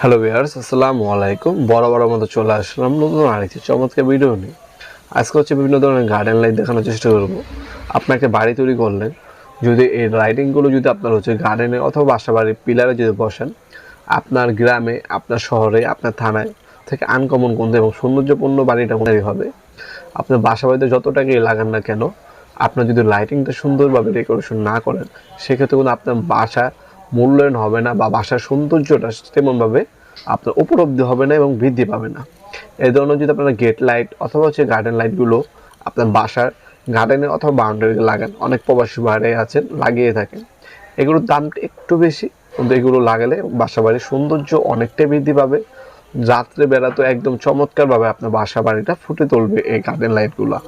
Hello viewers, আসসালামু আলাইকুম। বড় মতো চলে আসলাম নতুন আরেকটি চমৎকার ভিডিও নিয়ে। আজকে হচ্ছে বিভিন্ন ধরনের গার্ডেন লাইট দেখানোর চেষ্টা করব। আপনাকে বাড়ি তৈরি করলেন, যদি এই লাইটিংগুলো যদি আপনার হচ্ছে গার্ডেনে অথবা বাসা বাড়ির পিলারে যদি বসেন, আপনার গ্রামে, আপনার শহরে, আপনার থানায় থেকে আনকমন কোনটা এবং সৌন্দর্যপূর্ণ বাড়িটা কোনটাই হবে। আপনার বাসা বাড়িতে যত টাকাই লাগান না কেন, আপনার যদি লাইটিংটা সুন্দরভাবে ডেকোরেশন না করেন, সেক্ষেত্রে কিন্তু আপনার বাসা মূল্যায়ন হবে না বা বাসার সৌন্দর্যটা তেমনভাবে আপনার উপলব্ধি হবে না এবং বৃদ্ধি পাবে না। এই ধরনের যদি আপনারা গেট লাইট অথবা হচ্ছে গার্ডেন লাইটগুলো আপনার বাসার গার্ডেনে অথবা বাউন্ডারিতে লাগান, অনেক প্রবাসী বাইরে আছেন লাগিয়ে থাকেন, এগুলোর দামটা একটু বেশি, কিন্তু এগুলো লাগালে বাসা বাড়ির সৌন্দর্য অনেকটাই বৃদ্ধি পাবে। রাত্রে বেলা তো একদম চমৎকারভাবে আপনার বাসা বাড়িটা ফুটে তুলবে এই গার্ডেন লাইটগুলো।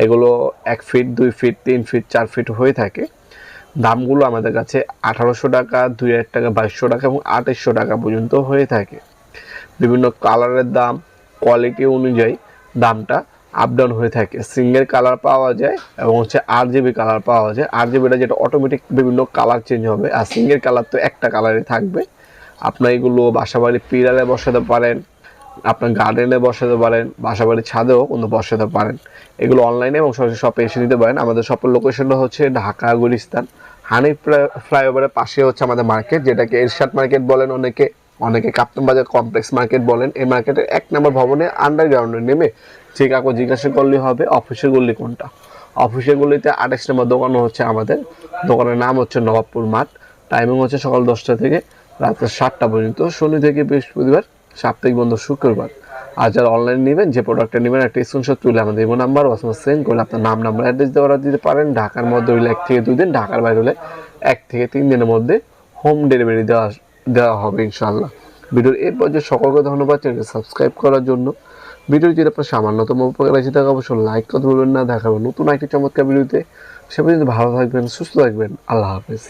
এগুলো 1 ফিট, 2 ফিট, 3 ফিট, 4 ফিট হয়ে থাকে। দামগুলো আমাদের কাছে 1800 টাকা, 2000 টাকা, 2200 টাকা এবং 2800 টাকা পর্যন্ত হয়ে থাকে। বিভিন্ন কালারের দাম, কোয়ালিটি অনুযায়ী দামটা আপ ডাউন হয়ে থাকে। সিঙ্গেল কালার পাওয়া যায় এবং হচ্ছে RGB কালার পাওয়া যায়। RGBটা যেটা অটোমেটিক বিভিন্ন কালার চেঞ্জ হবে, আর সিঙ্গেল কালার তো একটা কালারই থাকবে। আপনার এগুলো বাসাবাড়ির পিলারে বসাতে পারেন, আপনার গার্ডেনে বসাতে পারেন, বাসাবাড়ির ছাদেও কিন্তু বসাতে পারেন। এগুলো অনলাইনে এবং সরাসরি শপে এসে নিতে পারেন। আমাদের শপের লোকেশনটা হচ্ছে ঢাকা গুলিস্তান হানিফ ফ্লাইওভারের পাশে হচ্ছে আমাদের মার্কেট, যেটাকে এরশাদ মার্কেট বলেন, অনেকে কাপ্তান বাজার কমপ্লেক্স মার্কেট বলেন। এই মার্কেটের 1 নম্বর ভবনে আন্ডারগ্রাউন্ডে নেমে যে কাউকে জিজ্ঞাসা করলে হবে অফিসের গল্লি কোনটা। অফিসের গল্লিতে 28 নম্বর দোকান হচ্ছে আমাদের। দোকানের নাম হচ্ছে নবাবপুর মাঠ। টাইমিং হচ্ছে সকাল 10টা থেকে রাত্রে 7টা পর্যন্ত, শনি থেকে বৃহস্পতিবার, সাপ্তাহিক বন্ধ শুক্রবার। আর যারা অনলাইন নেবেন, যে প্রোডাক্টটা নেবেন একটা স্ক্রিনশট তুলে আমাদের ইমো নাম্বার অথবা সেন্ড করলে আপনার নাম, নাম্বার, অ্যাড্রেস দিয়ে অর্ডার দিতে পারেন। ঢাকার মধ্যে হইলে 1 থেকে 2 দিন, ঢাকার বাইরে হলে 1 থেকে 3 দিনের মধ্যে হোম ডেলিভারি দেওয়া হবে ইনশাআল্লাহ। ভিডিওর এই পর্যায়ে সকলকে ধন্যবাদ চ্যানেলটি সাবস্ক্রাইব করার জন্য। ভিডিও যদি আপনার সামান্যতম উপকার আছে তাকে অবশ্যই লাইক করতে ভুলবেন না। দেখাবেন নতুন একটি চমৎকার ভিডিওতে। সে পর্যন্ত ভালো থাকবেন, সুস্থ থাকবেন। আল্লাহ হাফেজ।